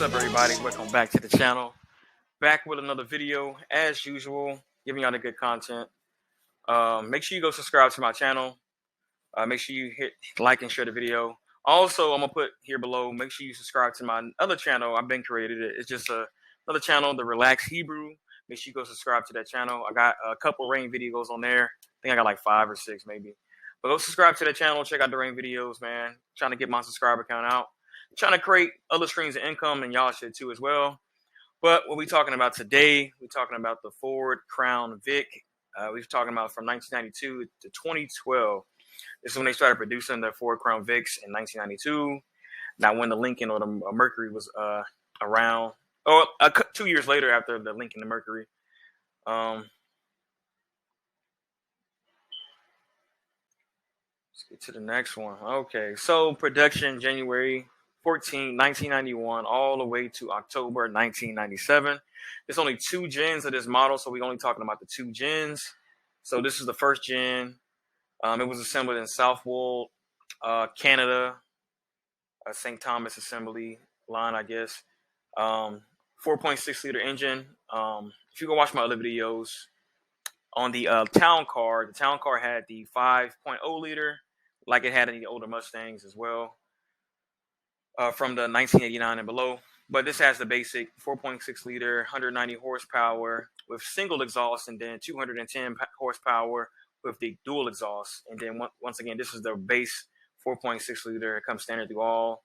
up, everybody? Welcome back to the channel. Back with another video, as usual, giving y'all the good content. Make sure you go subscribe to my channel. Make sure you hit like and share the video. Also, I'm gonna put here below. Make sure you subscribe to my other channel. I've been created it. It's just another channel, the Relax Hebrew. Make sure you go subscribe to that channel. I got a couple rain videos on there. I think I got like 5 or 6 maybe. But go subscribe to that channel. Check out the rain videos, man. Trying to get my subscriber count out. Trying to create other streams of income, and y'all should too as well. But what we talking about today, we're talking about the Ford Crown Vic. We're talking about from 1992 to 2012. This is when they started producing the Ford Crown Vics in 1992. Not when the Lincoln or the Mercury was around. Oh, 2 years later after the Lincoln and Mercury. Let's get to the next one. Okay, so production January 14, 1991, all the way to October 1997. There's only 2 gens of this model, so we're only talking about the 2 gens. So this is the first gen. It was assembled in Southwold, Canada, St. Thomas assembly line, I guess. 4.6 liter engine. If you go watch my other videos, on the town car had the 5.0 liter, like it had in the older Mustangs as well, from the 1989 and below. But this has the basic 4.6 liter, 190 horsepower with single exhaust, and then 210 horsepower with the dual exhaust. And then once again, this is the base 4.6 liter. It comes standard through all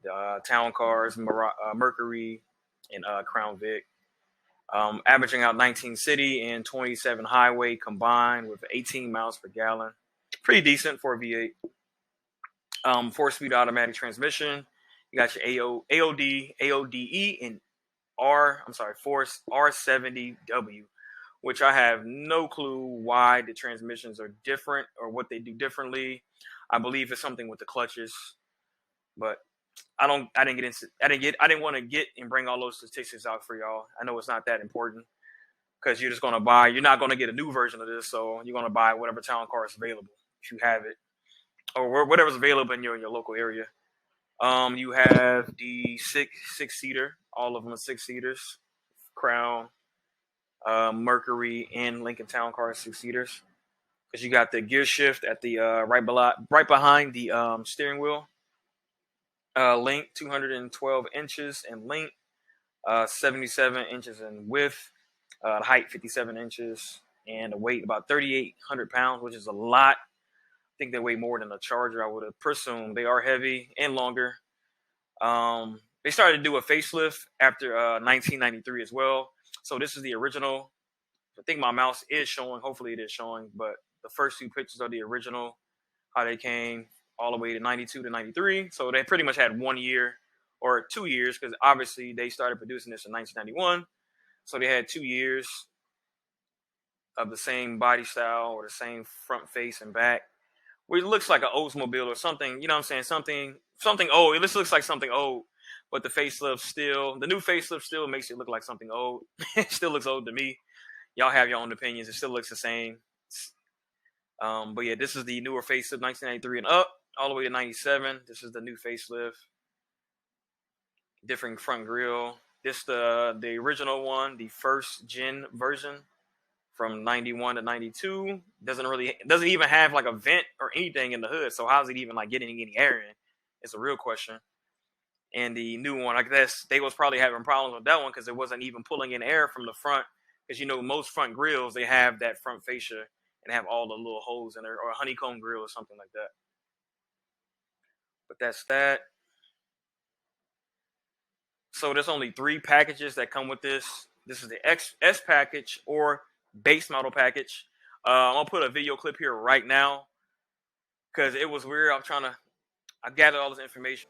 the town cars, Mercury, and Crown Vic. Averaging out 19 city and 27 highway combined with 18 miles per gallon. Pretty decent for a V8. 4-speed automatic transmission. You got your AOD, AODE, and Force R70W, which I have no clue why the transmissions are different or what they do differently. I believe it's something with the clutches, but I didn't want to get and bring all those statistics out for y'all. I know it's not that important because you're not going to get a new version of this, so you're going to buy whatever town car is available if you have it, or whatever's available in your local area. You have the six-seater, all of them are 6-seaters, Crown, Mercury, and Lincoln Town Car 6-seaters. Because you got the gear shift at the right behind the steering wheel. Length 212 inches in length, 77 inches in width, height 57 inches, and a weight about 3,800 pounds, which is a lot. I think they weigh more than a Charger, I would have presumed. They are heavy and longer. They started to do a facelift after 1993 as well. So this is the original. I think my mouse is showing. Hopefully it is showing. But the first 2 pictures are the original, how they came all the way to 92 to 93. So they pretty much had 1 year or 2 years, because obviously they started producing this in 1991. So they had 2 years of the same body style or the same front face and back. Where it looks like an Oldsmobile or something, you know what I'm saying? Something old. It just looks like something old, but the new facelift still makes it look like something old. It still looks old to me. Y'all have your own opinions. It still looks the same. But yeah, this is the newer facelift, 1993 and up, all the way to 97. This is the new facelift. Different front grille. This the original one, the first gen version from 91 to 92. Doesn't even have like a vent or anything in the hood. So how's it even like getting any air in? It's a real question. And the new one, I guess they was probably having problems with that one because it wasn't even pulling in air from the front. Because most front grills, they have that front fascia and have all the little holes in there, or a honeycomb grill or something like that. But that's that. So there's only 3 packages that come with this. This is the S package or base model package. I'm gonna put a video clip here right now because it was weird. I gathered all this information.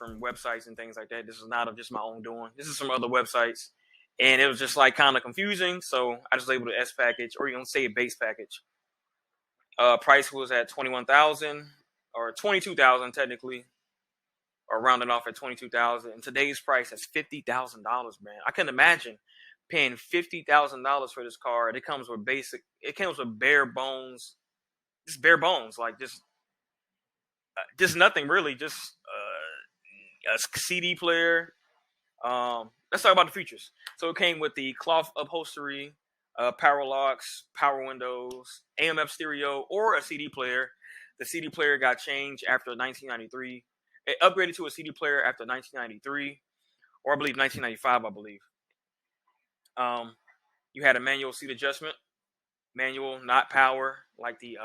from websites and things like that. This is not of just my own doing. This is from other websites, and it was just like kind of confusing. So I just labeled it S package, or you can say base package. Price was at 21,000 or 22,000 technically, or rounding off at 22,000. And today's price is $50,000, man. I couldn't imagine paying $50,000 for this car. It comes with basic. It comes with bare bones, just bare bones, like just nothing really. Just a CD player. Let's talk about the features. So it came with the cloth upholstery, power locks, power windows, AM/FM stereo, or a CD player. The CD player got changed after 1993. It upgraded to a CD player after 1993, or I believe 1995. I believe. You had a manual seat adjustment, manual, not power, like the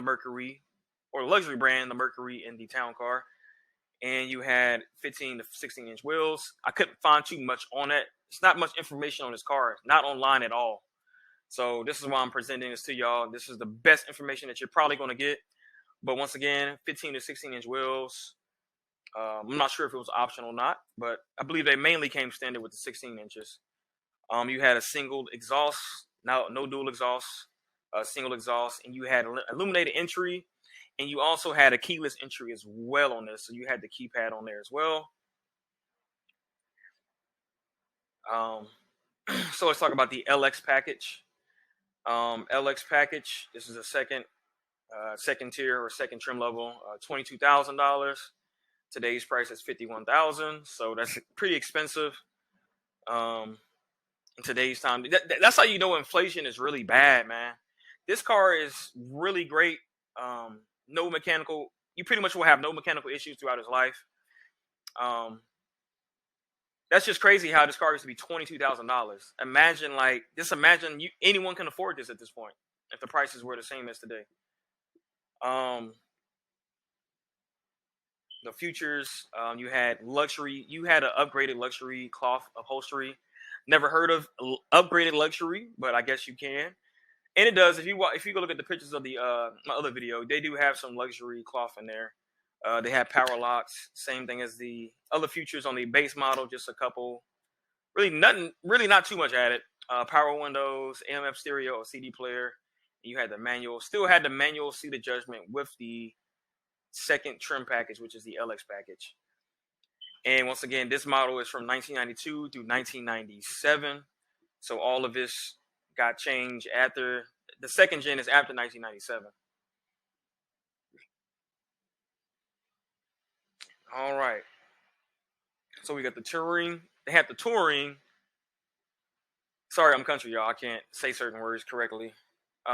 Mercury or the luxury brand, the Mercury in the town car. And you had 15 to 16 inch wheels. I couldn't find too much on it. It's not much information on this car, not online at all. So this is why I'm presenting this to y'all. This is the best information that you're probably going to get. But once again, 15 to 16 inch wheels. I'm not sure if it was optional or not, but I believe they mainly came standard with the 16 inches. You had a single exhaust, no dual exhaust, a single exhaust, and you had illuminated entry, and you also had a keyless entry as well on this. So you had the keypad on there as well. So let's talk about the LX package. LX package. This is a second tier or second trim level. $22,000. Today's price is $51,000. So that's pretty expensive. In today's time, that's how you know inflation is really bad, man. This car is really great. No mechanical. You pretty much will have no mechanical issues throughout his life. That's just crazy how this car used to be $22,000. Imagine anyone can afford this at this point if the prices were the same as today. The futures, you had luxury. You had an upgraded luxury cloth upholstery. Never heard of upgraded luxury, but I guess you can. And it does. If you go look at the pictures of the my other video, they do have some luxury cloth in there. They have power locks, same thing as the other features on the base model, just a couple. Really nothing, really not too much added. Power windows, AM/FM stereo, a CD player. You had the manual, still had the manual seat adjustment with the second trim package, which is the LX package. And once again, this model is from 1992 through 1997. So all of this got changed after the second gen is after 1997. All right. So we got the touring. They had the touring. Sorry, I'm country, y'all. I can't say certain words correctly.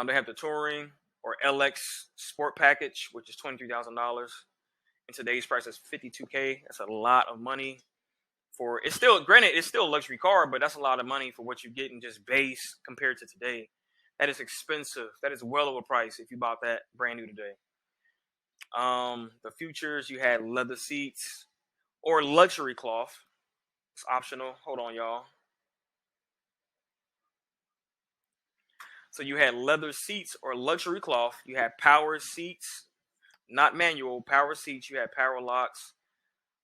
They have the touring or LX sport package, which is $23,000. In today's price, that's $52K. That's a lot of money for. It's still, granted, it's still a luxury car, but that's a lot of money for what you get in just base compared to today. That is expensive. That is well overpriced if you bought that brand new today. The futures, you had leather seats or luxury cloth. It's optional. Hold on, y'all. So you had leather seats or luxury cloth. You had power seats, not manual, power seats. You had power locks,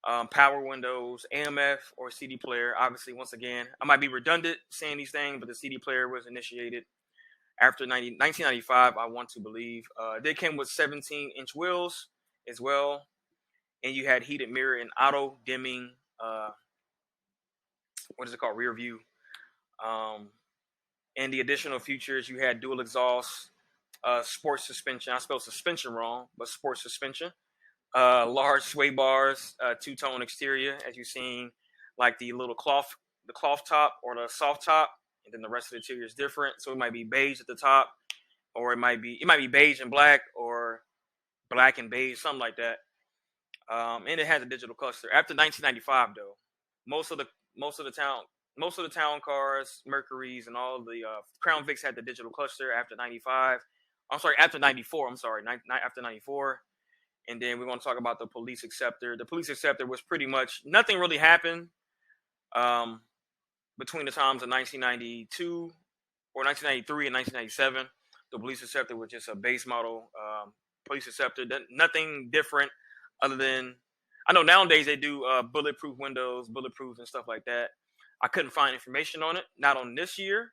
power windows, AM/FM or CD player. Obviously, once again, I might be redundant saying these things, but the CD player was initiated after 1995, I want to believe. They came with 17-inch wheels as well. And you had heated mirror and auto dimming, what is it called? Rear view. And the additional features, you had dual exhaust, sports suspension. I spelled suspension wrong, but sports suspension. Large sway bars, two-tone exterior, as you've seen, like the cloth top or the soft top, and then the rest of the interior is different. So it might be beige at the top, or it might be beige and black, or black and beige, something like that. And it has a digital cluster. After 1995, though, most of the town cars, Mercuries, and all the Crown Vics had the digital cluster after 95. I'm sorry, after 94. I'm sorry, after 94. And then we're going to talk about the Police Acceptor. The Police Acceptor was pretty much nothing really happened between the times of 1992 or 1993 and 1997. The Police Acceptor was just a base model Police Acceptor. Nothing different other than I know nowadays they do bulletproof windows, bulletproof and stuff like that. I couldn't find information on it, not on this year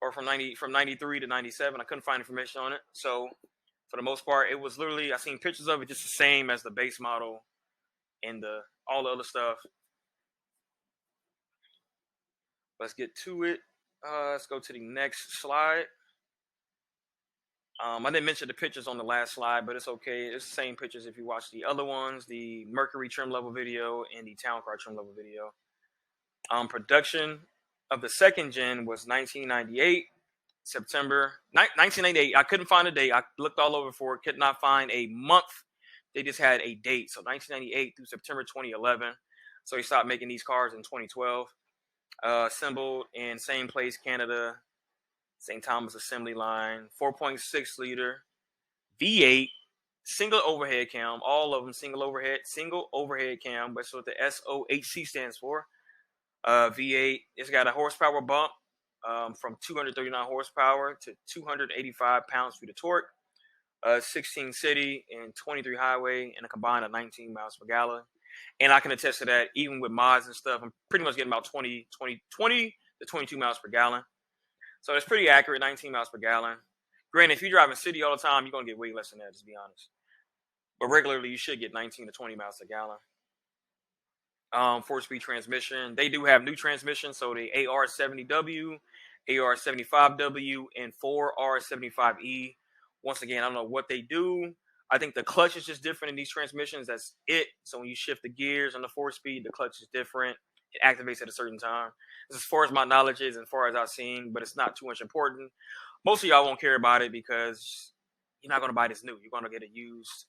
or from 93 to 97. I couldn't find information on it. So for the most part, it was literally I seen pictures of it just the same as the base model and the all the other stuff. Let's get to it. Let's go to the next slide. I didn't mention the pictures on the last slide, but it's okay. It's the same pictures if you watch the other ones, the Mercury trim level video and the Town Car trim level video. Production of the second gen was 1998, September 1998. I couldn't find a date. I looked all over for it, could not find a month. They just had a date. So 1998 through September 2011. So he stopped making these cars in 2012. Assembled in same place, Canada, St. Thomas assembly line, 4.6 liter V8, single overhead cam, all of them single overhead cam. That's what the SOHC stands for. V8, it's got a horsepower bump from 239 horsepower to 285 pounds-feet of torque. 16 city and 23 highway, and a combined of 19 miles per gallon. And I can attest to that, even with mods and stuff, I'm pretty much getting about 20 to 22 miles per gallon. So it's pretty accurate, 19 miles per gallon. Granted, if you're driving city all the time, you're going to get way less than that, just be honest. But regularly, you should get 19 to 20 miles per gallon. 4-speed transmission. They do have new transmissions, so the AR70W, AR75W, and 4R75E. Once again, I don't know what they do. I think the clutch is just different in these transmissions. That's it. So when you shift the gears on the 4-speed, the clutch is different. It activates at a certain time. As far as my knowledge is, as far as I've seen, but it's not too much important. Most of y'all won't care about it because you're not going to buy this new. You're going to get it used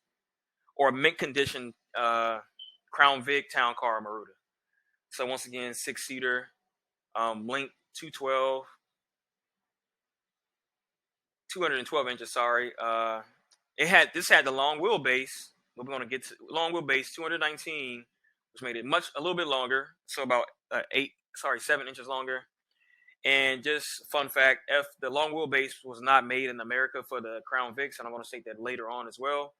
or mint condition Crown Vic Town Car Maruta. So once again, 6-seater, length 212 inches. Sorry, this had the long wheelbase. We're going to get to long wheelbase 219, which made it a little bit longer. So about 7 inches longer. And just fun fact, the long wheelbase was not made in America for the Crown Vics, and I'm going to state that later on as well.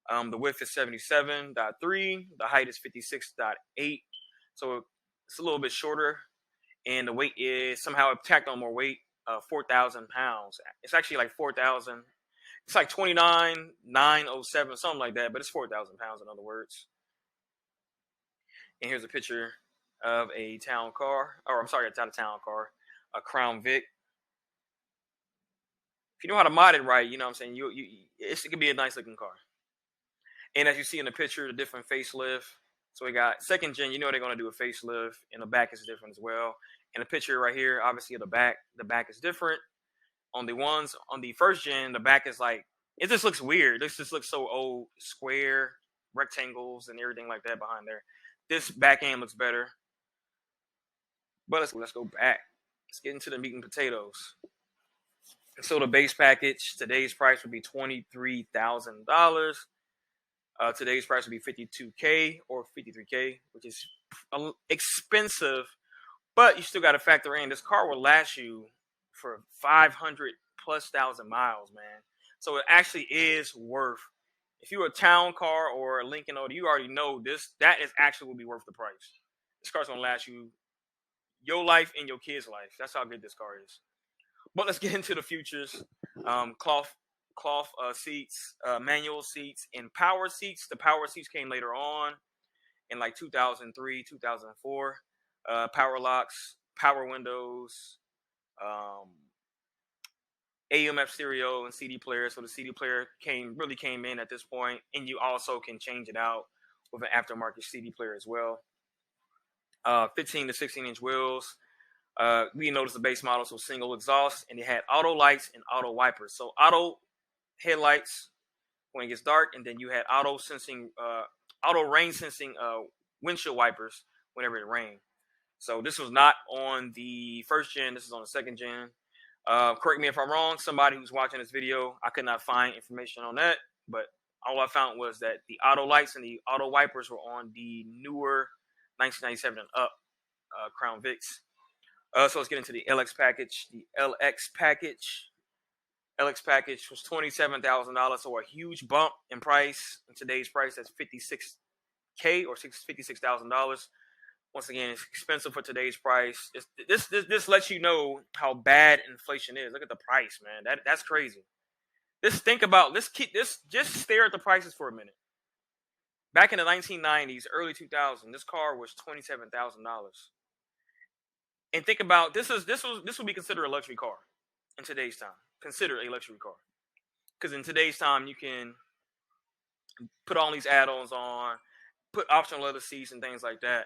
The width is 77.3. The height is 56.8. So it's a little bit shorter. And the weight is somehow tacked on more weight, 4,000 pounds. It's actually like 4,000. It's like 29,907, something like that. But it's 4,000 pounds, in other words. And here's a picture of a town car. Or I'm sorry, it's not a town car. A Crown Vic. If you know how to mod it right, you know what I'm saying? It could be a nice looking car. And as you see in the picture, the different facelift. So we got second gen, you know they're going to do a facelift, and the back is different as well. And the picture right here, obviously the back is different. On the first gen, the back is like, it just looks weird. This just looks so old, square, rectangles, and everything like that behind there. This back end looks better. But let's go back. Let's get into the meat and potatoes. So the base package, today's price would be $23,000. Today's price would be $52K or $53K, which is expensive, but you still got to factor in this car will last you for 500+ thousand miles, man. So it actually is worth. If you're a town car or a Lincoln Auto, you already know that is actually will be worth the price. This car's gonna last you your life and your kids' life. That's how good this car is. But let's get into the futures. Cloth seats, manual seats, and power seats. The power seats came later on in like 2003, 2004. Power locks, power windows, AM/FM stereo, and CD player. So the CD player really came in at this point, and you also can change it out with an aftermarket CD player as well. 15 to 16-inch wheels. We noticed the base model, so single exhaust, and it had auto lights and auto wipers. So auto headlights when it gets dark, and then you had auto rain sensing windshield wipers whenever it rained. So this was not on the first gen. This is on the second gen. Correct me if I'm wrong. Somebody who's watching this video, I could not find information on that, but all I found was that the auto lights and the auto wipers were on the newer 1997 and up Crown Vics. So let's get into the LX package. The LX package was $27,000, so a huge bump in price. In today's price, that's $56K $56K or $56,000. Once again, it's expensive for today's price. This lets you know how bad inflation is. Look at the price, man. That's crazy. Just think about just stare at the prices for a minute. Back in the 1990s, early 2000s, this car was $27,000. And think about this would be considered a luxury car in today's time. Consider a luxury car. Because in today's time you can put all these add-ons on, put optional leather seats and things like that.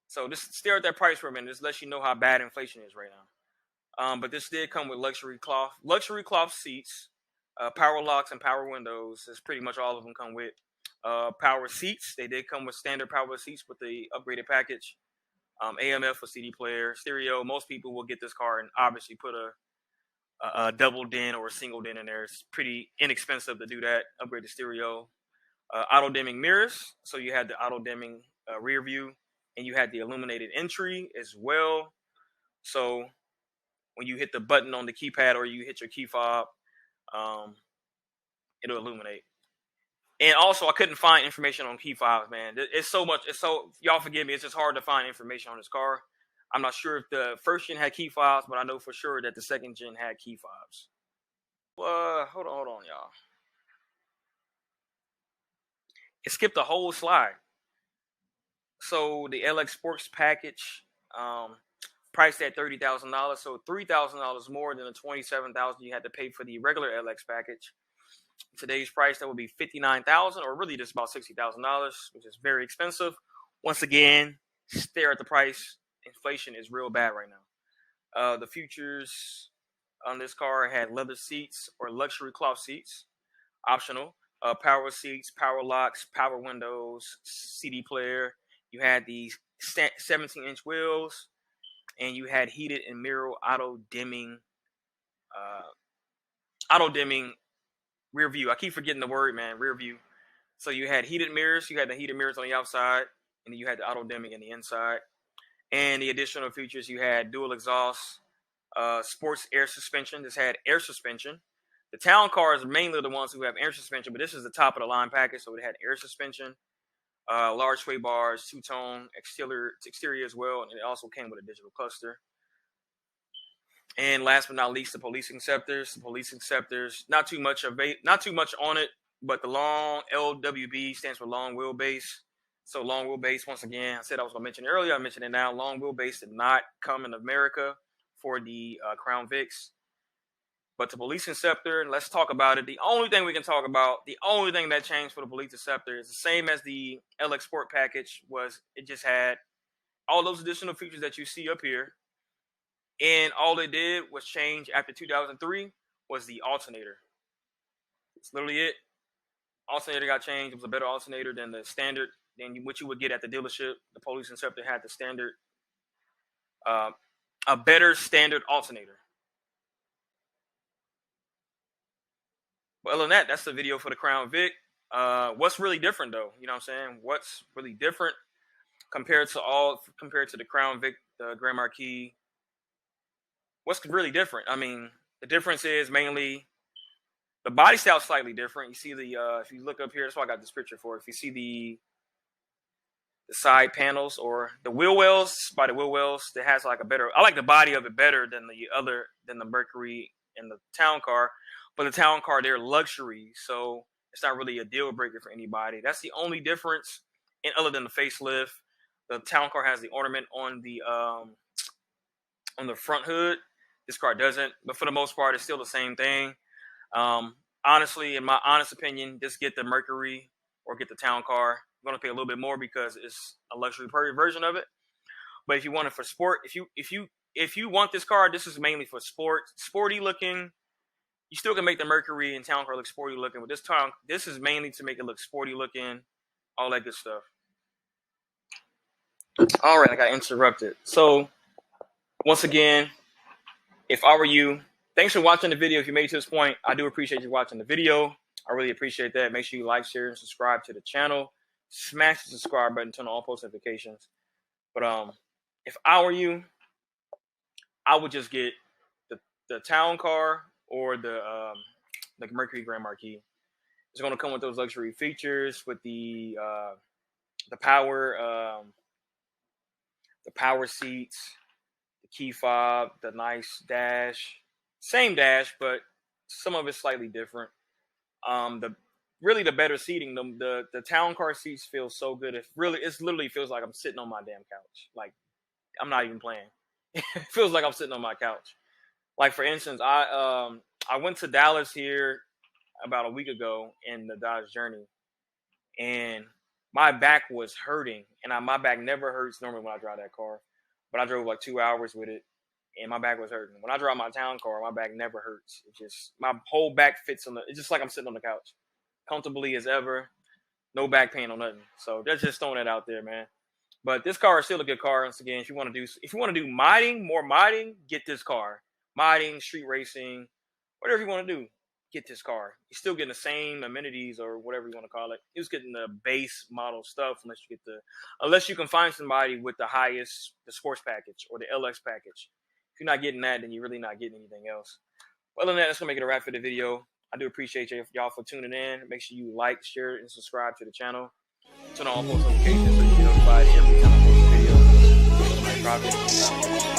So just stare at that price for a minute. This lets you know how bad inflation is right now. But this did come with luxury cloth seats, power locks and power windows. That's pretty much all of them come with. Power seats. They did come with standard power seats with the upgraded package. AMF for CD player, stereo. Most people will get this car and obviously put a double din or a single din in there. It's pretty inexpensive to do that. Upgrade the stereo. Auto dimming mirrors. So you had the auto dimming rear view, and you had the illuminated entry as well. So when you hit the button on the keypad or you hit your key fob, it'll illuminate. And also, I couldn't find information on key fobs, man. Y'all forgive me. It's just hard to find information on this car. I'm not sure if the first gen had key fobs, but I know for sure that the second gen had key fobs. Hold on, y'all. It skipped a whole slide. So the LX Sports package, priced at $30,000, so $3,000 more than the $27,000 you had to pay for the regular LX package. Today's price, that would be $59,000, or really just about $60,000, which is very expensive. Once again, stare at the price. Inflation is real bad right now. The features on this car had leather seats or luxury cloth seats, optional. Power seats, power locks, power windows, CD player. You had the 17-inch wheels, and you had heated and mirror auto dimming rear view. I keep forgetting the word, man. Rear view. So you had heated mirrors. You had the heated mirrors on the outside, and then you had the auto dimming in the inside. And the additional features, you had dual exhaust, sports air suspension. This had air suspension. The town cars are mainly the ones who have air suspension, but this is the top of the line package, so it had air suspension, large sway bars, two-tone exterior as well, and it also came with a digital cluster. And last but not least, the police acceptors. The police acceptors, not too much on it, but the long LWB stands for long wheelbase. So long wheelbase, once again, I said I was going to mention it earlier. I mentioned it now. Long wheelbase did not come in America for the Crown Vics. But the police acceptor, let's talk about it. The only thing we can talk about, the only thing that changed for the police acceptor is the same as the LX Sport package was. It just had all those additional features that you see up here. And all they did was change after 2003 was the alternator. It's literally it. Alternator got changed. It was a better alternator than the standard, than what you would get at the dealership. The police acceptor had the standard, a better standard alternator. But other than that, that's the video for the Crown Vic. What's really different, though? You know what I'm saying? What's really different compared to the Crown Vic, the Grand Marquis? What's really different? I mean, the difference is mainly the body style is slightly different. You see if you look up here, that's why I got this picture for. If you see the side panels or the wheel wells, by the wheel wells, that has like a better. I like the body of it better than the Mercury and the Town Car. But the Town Car, they're luxury, so it's not really a deal breaker for anybody. That's the only difference. And other than the facelift, the Town Car has the ornament on the front hood. This car doesn't, but for the most part, it's still the same thing. Honestly, in my honest opinion, just get the Mercury or get the Town Car. You're gonna pay a little bit more because it's a luxury version of it. But if you want it for sport, if you want this car, this is mainly for sport, sporty looking. You still can make the Mercury and Town Car look sporty looking, but this is mainly to make it look sporty looking, all that good stuff. All right, I got interrupted. So once again, if I were you, thanks for watching the video. If you made it to this point, I do appreciate you watching the video. I really appreciate that. Make sure you like, share, and subscribe to the channel. Smash the subscribe button, turn on all post notifications. But if I were you, I would just get the Town Car or the Mercury Grand Marquis. It's going to come with those luxury features with the the power, the power seats, the key fob, the nice dash, same dash, but some of it's slightly different. The really the better seating, the town car seats feel so good. It's literally feels like I'm sitting on my damn couch. Like I'm not even playing. It feels like I'm sitting on my couch. Like for instance, I went to Dallas here about a week ago in the Dodge Journey, and my back was hurting, and my back never hurts normally when I drive that car, but I drove like 2 hours with it, and my back was hurting. When I drive my town car, my back never hurts. It just my whole back fits on the. It's just like I'm sitting on the couch, comfortably as ever, no back pain or nothing. So that's just throwing it out there, man. But this car is still a good car. Once again, if you want to do modding, more modding, get this car. Modding, street racing, whatever you want to do, get this car. You're still getting the same amenities or whatever you want to call it. You're just getting the base model stuff unless you can find somebody with the sports package or the LX package. If you're not getting that, then you're really not getting anything else. Other than that, that's gonna make it a wrap for the video. I do appreciate y'all for tuning in. Make sure you like, share, and subscribe to the channel. Turn on all post notifications so you get notified every time I post a video.